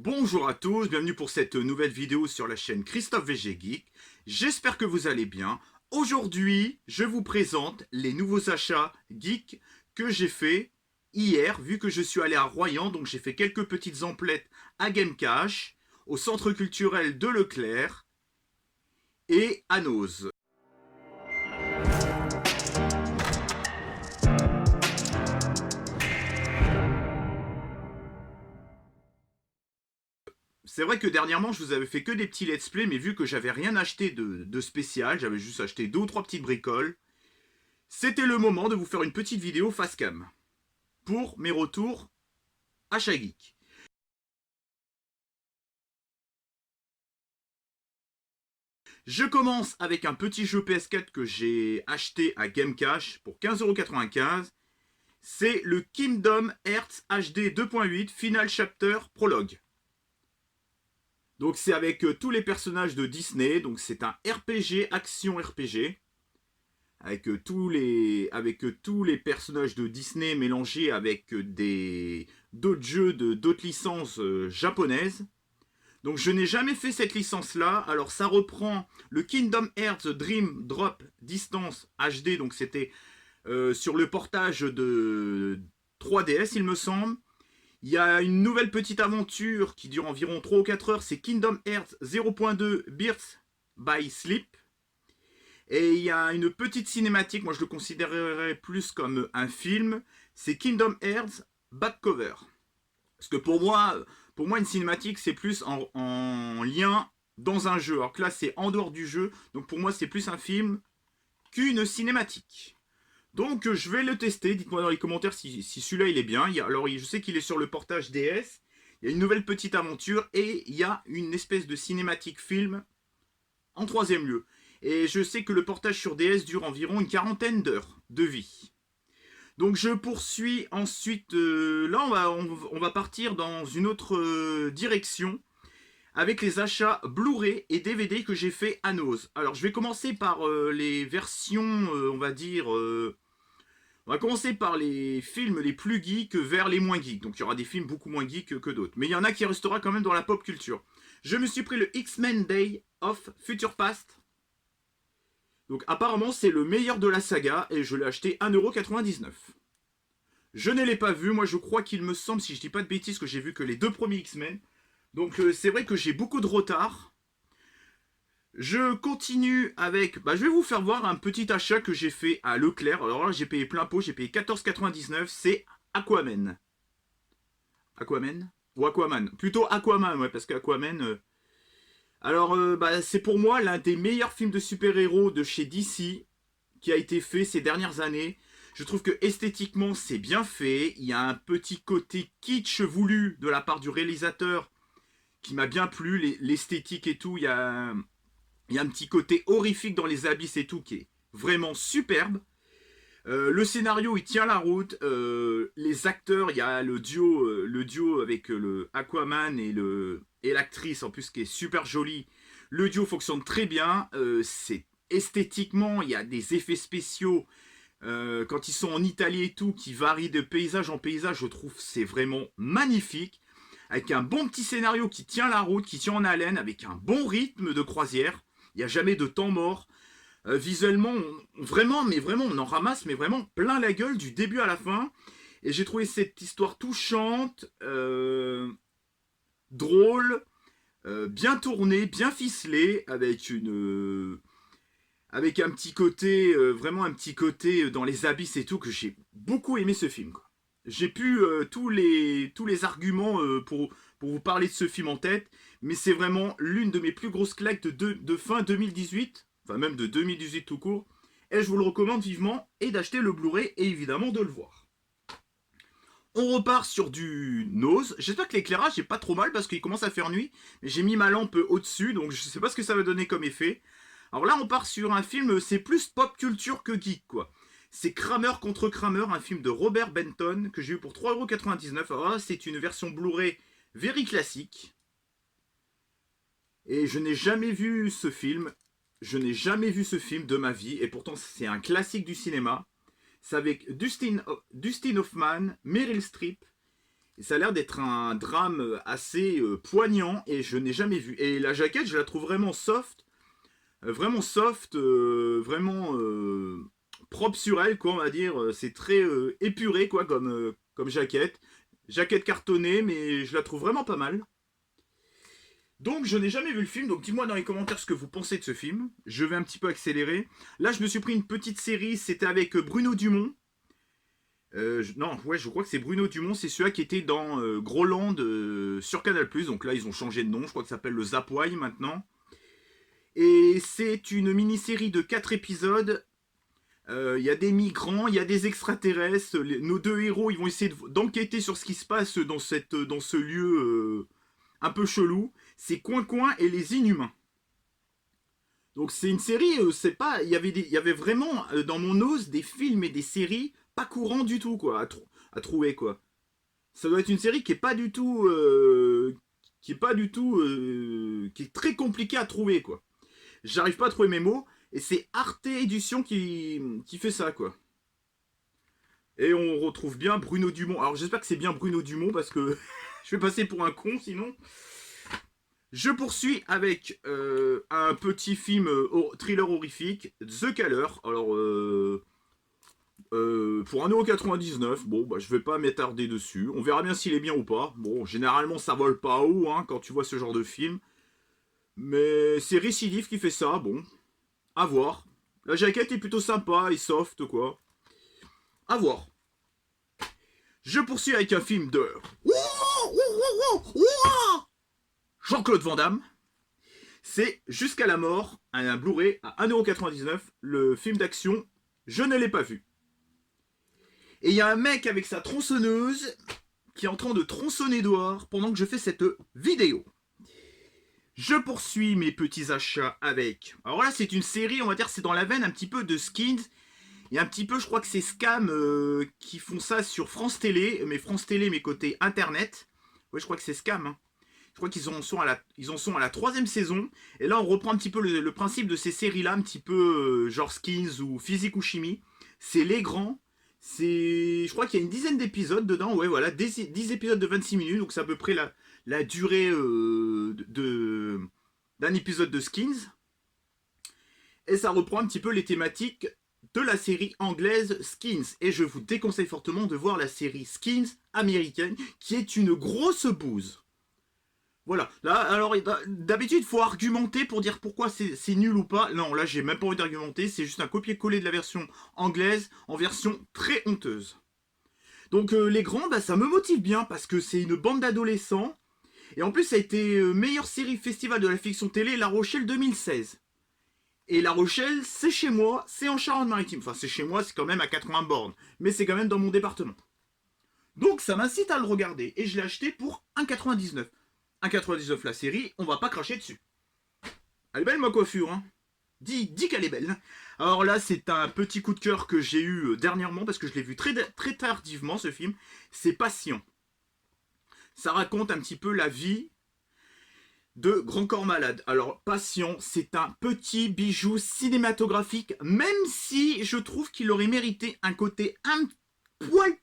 Bonjour à tous, bienvenue pour cette nouvelle vidéo sur la chaîne Christophe VG Geek. J'espère que vous allez bien. Aujourd'hui, je vous présente les nouveaux achats geek que j'ai fait hier, vu que je suis allé à Royan. Donc j'ai fait quelques petites emplettes à Game Cash, au centre culturel de Leclerc et à Noz. C'est vrai que dernièrement, je vous avais fait que des petits let's play, mais vu que j'avais rien acheté de spécial, j'avais juste acheté 2 ou 3 petites bricoles, c'était le moment de vous faire une petite vidéo face cam pour mes retours achat geek. Je commence avec un petit jeu PS4 que j'ai acheté à Game Cash pour 15,95 €. C'est le Kingdom Hearts HD 2.8 Final Chapter Prologue. Donc c'est avec tous les personnages de Disney, donc c'est un RPG, action RPG, avec tous les personnages de Disney mélangés avec d'autres jeux de d'autres licences japonaises. Donc je n'ai jamais fait cette licence-là. Alors ça reprend le Kingdom Hearts Dream Drop Distance HD, donc c'était sur le portage de 3DS, il me semble. Il y a une nouvelle petite aventure qui dure environ 3 ou 4 heures, c'est Kingdom Hearts 0.2 Birth by Sleep. Et il y a une petite cinématique, moi je le considérerais plus comme un film, c'est Kingdom Hearts Back Cover. Parce que pour moi une cinématique c'est plus en lien dans un jeu. Alors que là c'est en dehors du jeu, donc pour moi c'est plus un film qu'une cinématique. Donc je vais le tester, dites-moi dans les commentaires si celui-là il est bien. Alors je sais qu'il est sur le portage DS, il y a une nouvelle petite aventure et il y a une espèce de cinématique film en troisième lieu. Et je sais que le portage sur DS dure environ une quarantaine d'heures de vie. Donc je poursuis ensuite, là on va partir dans une autre direction avec les achats Blu-ray et DVD que j'ai fait à Noz. Alors je vais commencer par les versions, on va commencer par les films les plus geeks vers les moins geeks. Donc il y aura des films beaucoup moins geeks que d'autres. Mais il y en a qui restera quand même dans la pop culture. Je me suis pris le X-Men Day of Future Past. Donc apparemment c'est le meilleur de la saga et je l'ai acheté 1,99 €. Je ne l'ai pas vu, moi je crois qu'il me semble, si je dis pas de bêtises, que j'ai vu que les 2 premiers X-Men. Donc c'est vrai que j'ai beaucoup de retard. Je continue avec... je vais vous faire voir un petit achat que j'ai fait à Leclerc. Alors là, j'ai payé plein pot, j'ai payé 14,99 €. C'est Aquaman. Aquaman ou Aquaman. Plutôt Aquaman, ouais, parce qu'Aquaman... Alors, c'est pour moi l'un des meilleurs films de super-héros de chez DC qui a été fait ces dernières années. Je trouve que esthétiquement, c'est bien fait. Il y a un petit côté kitsch voulu de la part du réalisateur qui m'a bien plu. L'esthétique et tout, il y a un petit côté horrifique dans les abysses et tout qui est vraiment superbe. Le scénario il tient la route. Les acteurs, il y a le duo avec le Aquaman et l'actrice en plus qui est super jolie. Le duo fonctionne très bien. C'est esthétiquement, il y a des effets spéciaux quand ils sont en Italie et tout qui varient de paysage en paysage. Je trouve c'est vraiment magnifique. Avec un bon petit scénario qui tient la route, qui tient en haleine, avec un bon rythme de croisière. Il n'y a jamais de temps mort. Visuellement, vraiment, on en ramasse, mais vraiment plein la gueule du début à la fin. Et j'ai trouvé cette histoire touchante, drôle, bien tournée, bien ficelée, avec un petit côté, vraiment un petit côté dans les abysses et tout, que j'ai beaucoup aimé ce film, quoi. J'ai pu tous les arguments pour vous parler de ce film en tête, mais c'est vraiment l'une de mes plus grosses claques de fin 2018, enfin même de 2018 tout court, et je vous le recommande vivement, et d'acheter le Blu-ray, et évidemment de le voir. On repart sur du Noz. J'espère que l'éclairage est pas trop mal, parce qu'il commence à faire nuit, mais j'ai mis ma lampe au-dessus, donc je sais pas ce que ça va donner comme effet. Alors là, on part sur un film, c'est plus pop culture que geek, quoi. C'est Kramer contre Kramer, un film de Robert Benton que j'ai eu pour 3,99 €. Alors là, c'est une version Blu-ray very classique. Et je n'ai jamais vu ce film. Je n'ai jamais vu ce film de ma vie. Et pourtant, c'est un classique du cinéma. C'est avec Dustin Hoffman, Meryl Streep Et ça a l'air d'être un drame assez poignant et je n'ai jamais vu. Et la jaquette, je la trouve vraiment soft, vraiment propre sur elle, quoi, on va dire. C'est très épuré, quoi, comme jaquette. Jaquette cartonnée, mais je la trouve vraiment pas mal. Donc je n'ai jamais vu le film, donc dis-moi dans les commentaires ce que vous pensez de ce film. Je vais un petit peu accélérer. Là je me suis pris une petite série, c'était avec Bruno Dumont. Non, ouais, je crois que c'est Bruno Dumont, c'est celui qui était dans Groland sur Canal+. Donc là ils ont changé de nom, je crois que ça s'appelle le Zapoy maintenant. Et c'est une mini-série de 4 épisodes. Il y a des migrants, il y a des extraterrestres. Nos deux héros ils vont essayer d'enquêter sur ce qui se passe dans ce lieu un peu chelou. C'est Coin et les Inhumains. Donc c'est une série, c'est pas, il y avait vraiment dans mon os des films et des séries pas courants du tout quoi, à trouver quoi. Ça doit être une série qui est pas du tout, qui est très compliquée à trouver quoi. J'arrive pas à trouver mes mots et c'est Arte Édition qui fait ça quoi. Et on retrouve bien Bruno Dumont. Alors j'espère que c'est bien Bruno Dumont parce que je vais passer pour un con sinon. Je poursuis avec un petit film thriller horrifique, The Caller. Alors, pour 1,99€, bon, bah, je vais pas m'attarder dessus. On verra bien s'il est bien ou pas. Bon, généralement, ça vole pas haut hein, quand tu vois ce genre de film. Mais c'est Récidive qui fait ça, bon. À voir. La jaquette est plutôt sympa et soft, quoi. À voir. Je poursuis avec un film de Jean-Claude Van Damme. C'est Jusqu'à la mort, un Blu-ray à 1,99€, le film d'action, je ne l'ai pas vu. Et il y a un mec avec sa tronçonneuse qui est en train de tronçonner dehors pendant que je fais cette vidéo. Je poursuis mes petits achats avec... Alors là, c'est une série, on va dire, c'est dans la veine un petit peu de Skins. Et un petit peu, je crois que c'est Scam qui font ça sur France Télé, mais côté internet. Ouais, je crois que c'est Scam, hein. Je crois qu'ils en sont à la 3e saison. Et là, on reprend un petit peu le principe de ces séries-là, un petit peu genre Skins ou Physique ou Chimie. C'est les grands. Je crois qu'il y a une dizaine d'épisodes dedans. Ouais, voilà, 10 épisodes de 26 minutes. Donc c'est à peu près la durée d'un épisode de Skins. Et ça reprend un petit peu les thématiques de la série anglaise Skins. Et je vous déconseille fortement de voir la série Skins américaine, qui est une grosse bouse. Voilà, là, alors d'habitude il faut argumenter pour dire pourquoi c'est nul ou pas. Non, là j'ai même pas envie d'argumenter, c'est juste un copier-coller de la version anglaise en version très honteuse. Donc les grands, bah, ça me motive bien parce que c'est une bande d'adolescents. Et en plus ça a été meilleure série festival de la fiction télé La Rochelle 2016. Et La Rochelle, c'est chez moi, c'est en Charente-Maritime. Enfin c'est chez moi, c'est quand même à 80 bornes. Mais c'est quand même dans mon département. Donc ça m'incite à le regarder. Et je l'ai acheté pour 1,99€. 1,99€ la série, on va pas cracher dessus. Elle est belle ma coiffure, hein. Dis qu'elle est belle. Alors là, c'est un petit coup de cœur que j'ai eu dernièrement parce que je l'ai vu très tardivement ce film. C'est Patient. Ça raconte un petit peu la vie de Grand Corps Malade. Alors Patient, c'est un petit bijou cinématographique, même si je trouve qu'il aurait mérité un côté un poil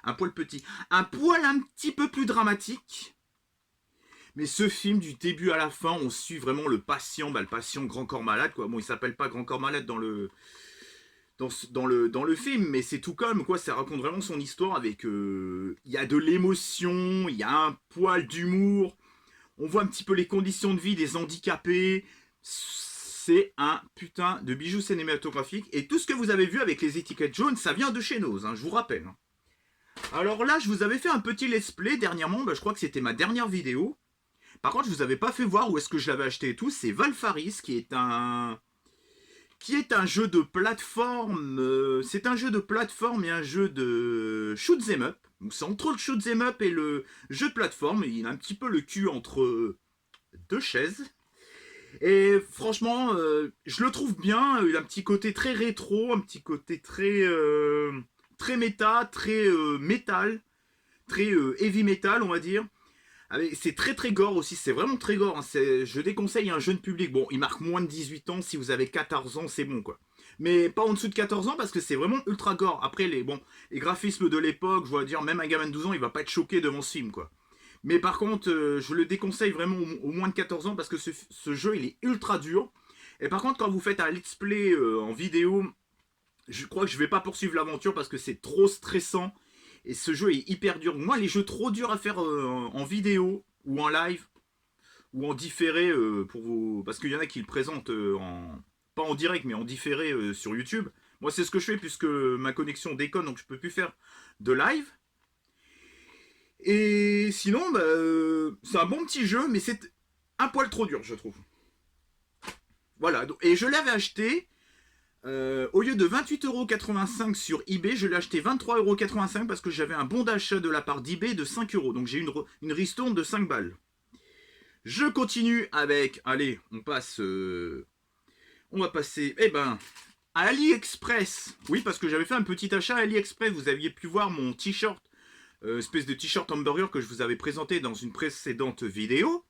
un poil un petit peu plus dramatique. Mais ce film, du début à la fin, on suit vraiment le patient, le patient Grand Corps Malade, quoi. Bon, il s'appelle pas Grand Corps Malade dans le film, mais c'est tout comme, quoi. Ça raconte vraiment son histoire avec... Il y a de l'émotion, il y a un poil d'humour. On voit un petit peu les conditions de vie des handicapés. C'est un putain de bijou cinématographique. Et tout ce que vous avez vu avec les étiquettes jaunes, ça vient de chez Noz, hein, je vous rappelle. Alors là, je vous avais fait un petit let's play dernièrement. Je crois que c'était ma dernière vidéo. Par contre, je vous avais pas fait voir où est-ce que je l'avais acheté et tout. C'est Valfaris qui est un jeu de plateforme. C'est un jeu de plateforme et un jeu de shoot 'em up. Donc c'est entre le shoot 'em up et le jeu de plateforme. Il a un petit peu le cul entre deux chaises. Et franchement, je le trouve bien. Il a un petit côté très rétro, un petit côté très méta, très métal, très heavy metal, on va dire. C'est très gore aussi, c'est vraiment très gore. Hein. Je déconseille un jeune public. Bon, il marque moins de 18 ans, si vous avez 14 ans, c'est bon quoi. Mais pas en dessous de 14 ans parce que c'est vraiment ultra gore. Après, les graphismes de l'époque, je dois dire, même un gamin de 12 ans, il va pas être choqué devant ce film, quoi. Mais par contre, je le déconseille vraiment au moins de 14 ans parce que ce jeu, il est ultra dur. Et par contre, quand vous faites un let's play en vidéo, je crois que je vais pas poursuivre l'aventure parce que c'est trop stressant. Et ce jeu est hyper dur. Moi, les jeux trop durs à faire en vidéo ou en live ou en différé pour vous, parce qu'il y en a qui le présentent pas en direct mais en différé sur YouTube. Moi, c'est ce que je fais puisque ma connexion déconne, donc je peux plus faire de live. Et sinon, bah, c'est un bon petit jeu, mais c'est un poil trop dur, je trouve. Voilà. Et je l'avais acheté. Au lieu de 28,85€ sur eBay, je l'ai acheté 23,85€ parce que j'avais un bon d'achat de la part d'eBay de 5€. Donc j'ai une ristourne de 5 balles. Je continue avec... Allez, on va passer... Eh ben, à AliExpress. Oui, parce que j'avais fait un petit achat à AliExpress. Vous aviez pu voir mon t-shirt, espèce de t-shirt hamburger que je vous avais présenté dans une précédente vidéo.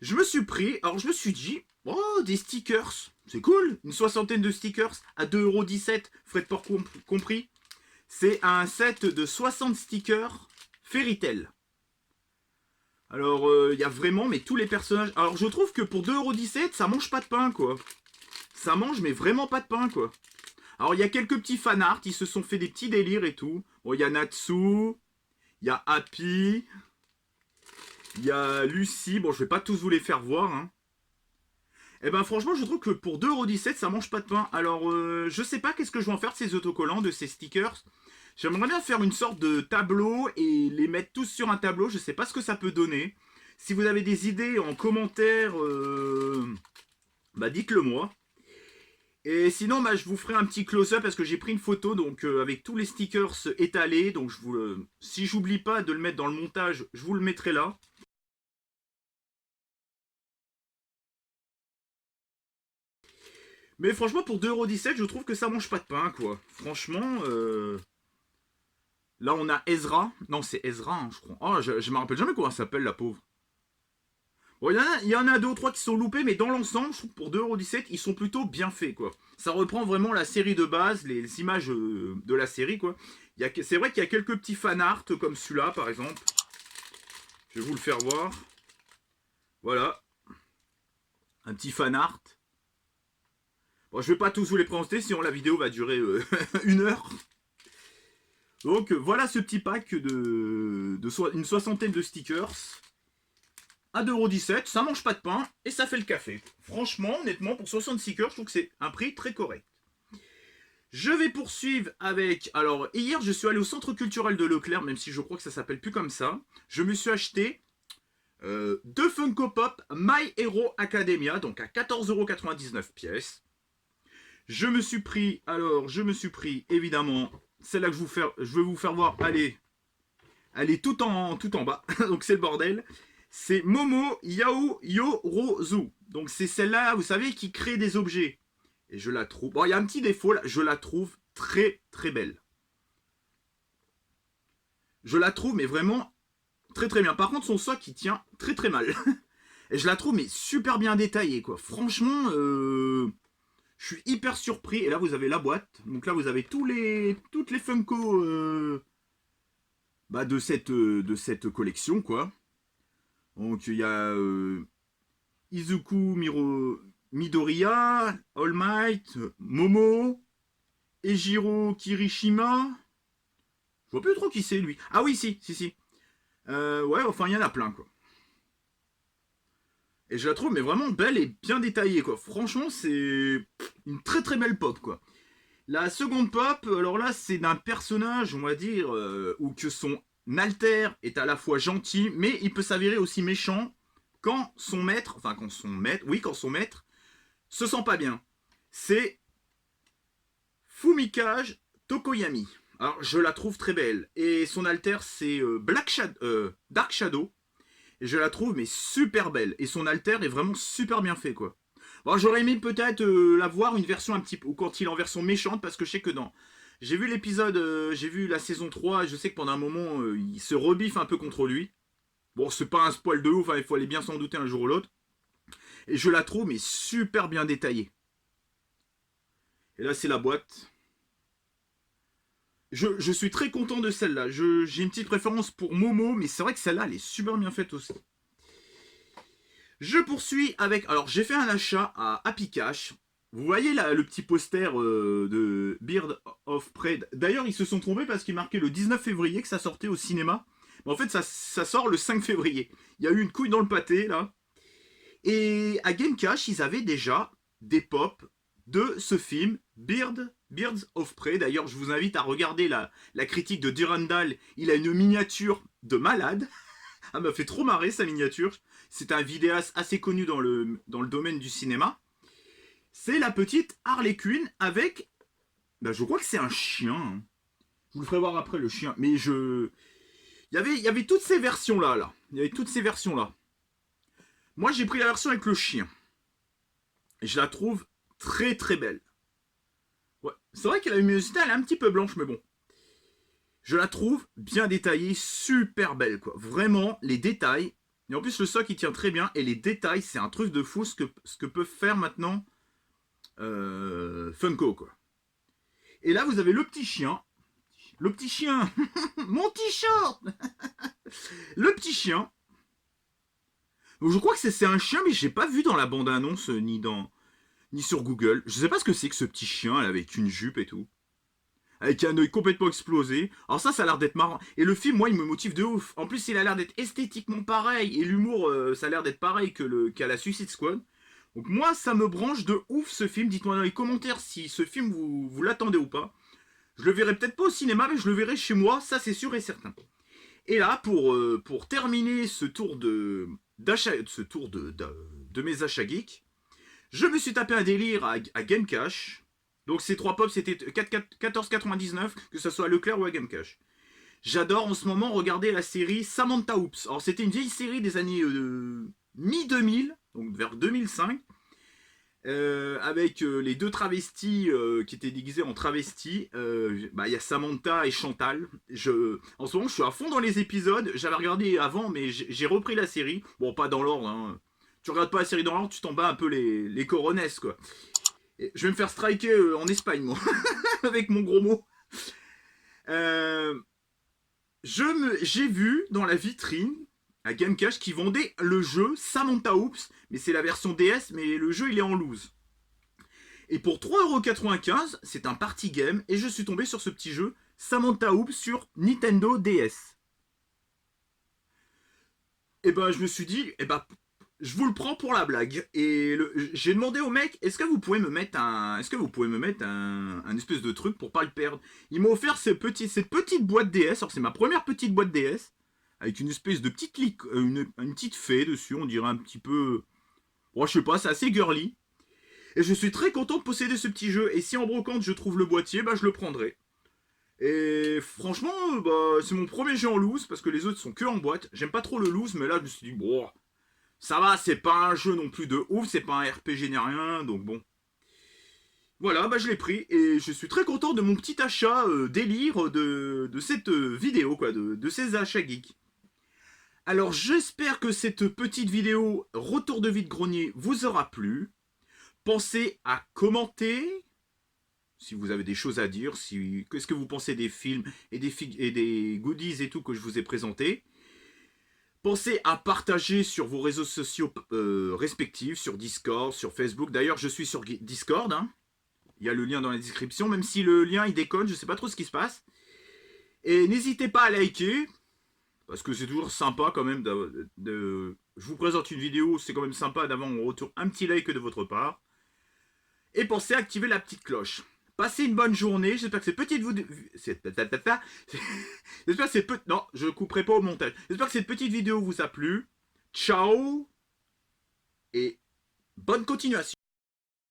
Je me suis pris... Alors je me suis dit... Oh, des stickers, c'est cool. Une soixantaine de stickers à 2,17€, frais de port compris. C'est un set de 60 stickers Fairy Tail. Alors, il y a vraiment, mais tous les personnages... Alors, je trouve que pour 2,17€, ça mange pas de pain, quoi. Ça mange, mais vraiment pas de pain, quoi. Alors, il y a quelques petits fanarts, ils se sont fait des petits délires et tout. Bon, il y a Natsu, il y a Happy, il y a Lucie. Bon, je vais pas tous vous les faire voir, hein. Eh ben franchement je trouve que pour 2,17€ ça mange pas de pain. Alors je sais pas qu'est-ce que je vais en faire de ces autocollants, de ces stickers. J'aimerais bien faire une sorte de tableau et les mettre tous sur un tableau. Je sais pas ce que ça peut donner. Si vous avez des idées en commentaire, bah dites-le moi. Et sinon bah, je vous ferai un petit close-up parce que j'ai pris une photo donc avec tous les stickers étalés. Donc si j'oublie pas de le mettre dans le montage, je vous le mettrai là. Mais franchement, pour 2,17€, je trouve que ça mange pas de pain, quoi. Franchement, là, on a Ezra. Non, c'est Ezra, hein, je crois. Oh, je me rappelle jamais comment elle s'appelle, la pauvre. Bon, il y en a deux ou trois qui sont loupés, mais dans l'ensemble, je trouve que pour 2,17€, ils sont plutôt bien faits, quoi. Ça reprend vraiment la série de base, les images de la série, quoi. C'est vrai qu'il y a quelques petits fanarts, comme celui-là, par exemple. Je vais vous le faire voir. Voilà. Un petit fanart. Bon, je vais pas tous vous les présenter, sinon la vidéo va durer 1 heure. Donc voilà ce petit pack une soixantaine de stickers à 2,17€. Ça mange pas de pain et ça fait le café. Franchement, honnêtement, pour 60 stickers, je trouve que c'est un prix très correct. Je vais poursuivre avec... Alors, hier, je suis allé au centre culturel de Leclerc, même si je crois que ça s'appelle plus comme ça. Je me suis acheté 2 Funko Pop My Hero Academia, donc à 14,99€ pièce. Je me suis pris, évidemment, celle-là que je vais vous faire voir, elle est tout en bas, donc c'est le bordel. C'est Momo Yao Yorozu. Donc c'est celle-là, vous savez, qui crée des objets. Et je la trouve, bon, il y a un petit défaut là, je la trouve très très belle. Je la trouve, mais vraiment très très bien. Par contre, son socle, il tient très très mal. Et je la trouve, mais super bien détaillée, quoi. Franchement, je suis hyper surpris. Et là, vous avez la boîte. Donc là, vous avez toutes les Funko bah, de cette collection, quoi. Donc, il y a Izuku Midoriya, All Might, Momo, Ejiro Kirishima. Je vois plus trop qui c'est, lui. Ah oui, si. Ouais, enfin, il y en a plein, quoi. Et je la trouve mais vraiment belle et bien détaillée, quoi. Franchement, c'est une très très belle pop, quoi. La seconde pop, alors là, c'est d'un personnage, on va dire, où que son alter est à la fois gentil, mais il peut s'avérer aussi méchant quand son maître, quand son maître se sent pas bien. C'est Fumikage Tokoyami. Alors, je la trouve très belle. Et son alter, c'est Dark Shadow. Et je la trouve mais super belle. Et son alter est vraiment super bien fait, quoi. Bon, j'aurais aimé peut-être la voir une version un petit peu, ou quand il est en version méchante, parce que je sais que dans... J'ai vu l'épisode, j'ai vu la saison 3, et je sais que pendant un moment, il se rebiffe un peu contre lui. Bon, c'est pas un spoil de ouf, hein, il faut aller bien s'en douter un jour ou l'autre. Et je la trouve mais super bien détaillée. Et là, c'est la boîte. Je suis très content de celle-là. J'ai une petite préférence pour Momo, mais c'est vrai que celle-là, elle est super bien faite aussi. Je poursuis avec... Alors, j'ai fait un achat à Happy Cash. Vous voyez là, le petit poster de Bird of Prey. D'ailleurs, ils se sont trompés parce qu'il marquait le 19 février que ça sortait au cinéma. Mais en fait, ça sort le 5 février. Il y a eu une couille dans le pâté, là. Et à Game Cash, ils avaient déjà des pops de ce film, Birds of Prey. D'ailleurs, je vous invite à regarder la critique de Durandal. Il a une miniature de malade. Ah, m'a fait trop marrer sa miniature. C'est un vidéaste assez connu dans le domaine du cinéma. C'est la petite Harley Quinn avec... Ben, je crois que c'est un chien. Hein. Je vous le ferai voir après le chien. Mais je... Il y avait toutes ces versions-là. Là. Il y avait toutes ces versions-là. Moi, j'ai pris la version avec le chien. Et je la trouve très très belle. Ouais. C'est vrai que la luminosité, elle est un petit peu blanche, mais bon. Je la trouve bien détaillée, super belle, quoi. Vraiment, les détails. Et en plus, le soc, il tient très bien. Et les détails, c'est un truc de fou ce que peuvent faire maintenant Funko, quoi. Et là, vous avez le petit chien. Le petit chien. Mon t-shirt. Le petit chien. Je crois que c'est un chien, mais j'ai pas vu dans la bande-annonce ni sur Google. Je sais pas ce que c'est que ce petit chien là, avec une jupe et tout. Avec un œil complètement explosé. Alors ça a l'air d'être marrant. Et le film, moi, il me motive de ouf. En plus, il a l'air d'être esthétiquement pareil. Et l'humour, ça a l'air d'être pareil qu'à la Suicide Squad. Donc moi, ça me branche de ouf ce film. Dites-moi dans les commentaires si ce film, vous l'attendez ou pas. Je le verrai peut-être pas au cinéma, mais je le verrai chez moi. Ça, c'est sûr et certain. Et là, pour terminer ce tour de mes achats geeks, je me suis tapé un délire à Game Cash. Donc ces trois pops c'était 14,99, que ce soit à Leclerc ou à Game Cash. J'adore en ce moment regarder la série Samantha Oops. Alors c'était une vieille série des années mi-2000, donc vers 2005, avec les deux travestis qui étaient déguisés en travestis. Y a Samantha et Chantal. En ce moment, je suis à fond dans les épisodes. J'avais regardé avant, mais j'ai repris la série. Bon, pas dans l'ordre. Hein. Tu regardes pas la série dans l'ordre, tu t'en bats un peu les coronesses, quoi. Et je vais me faire striker en Espagne, moi, avec mon gros mot. J'ai vu dans la vitrine à Game Cash qui vendait le jeu Samantha Oops, mais c'est la version DS, mais le jeu il est en loose. Et pour 3,95€, c'est un party game, et je suis tombé sur ce petit jeu Samantha Oops sur Nintendo DS. Et ben je me suis dit, je vous le prends pour la blague. Et j'ai demandé au mec, est-ce que vous pouvez me mettre un espèce de truc pour pas le perdre. Il m'a offert cette petite boîte DS. Alors c'est ma première petite boîte DS avec une espèce de petite une petite fée dessus. On dirait un petit peu, bon, je sais pas, c'est assez girly. Et je suis très content de posséder ce petit jeu. Et si en brocante je trouve le boîtier, je le prendrai. Et franchement, c'est mon premier jeu en loose parce que les autres sont que en boîte. J'aime pas trop le loose, mais là je me suis dit, bon. Ça va, c'est pas un jeu non plus de ouf, c'est pas un RPG ni rien, donc bon. Voilà, je l'ai pris et je suis très content de mon petit achat délire de cette vidéo, quoi, de ces achats geeks. Alors j'espère que cette petite vidéo retour de vide-grenier vous aura plu. Pensez à commenter si vous avez des choses à dire, qu'est-ce que vous pensez des films et des goodies et tout que je vous ai présentés. Pensez à partager sur vos réseaux sociaux respectifs, sur Discord, sur Facebook. D'ailleurs, je suis sur Discord. Hein. Il y a le lien dans la description, même si le lien il déconne, je ne sais pas trop ce qui se passe. Et n'hésitez pas à liker, parce que c'est toujours sympa quand même je vous présente une vidéo, c'est quand même sympa d'avoir en retour un petit like de votre part. Et pensez à activer la petite cloche. Passez une bonne journée. J'espère que cette petite non, je couperai pas au montage. J'espère que cette petite vidéo vous a plu. Ciao et bonne continuation.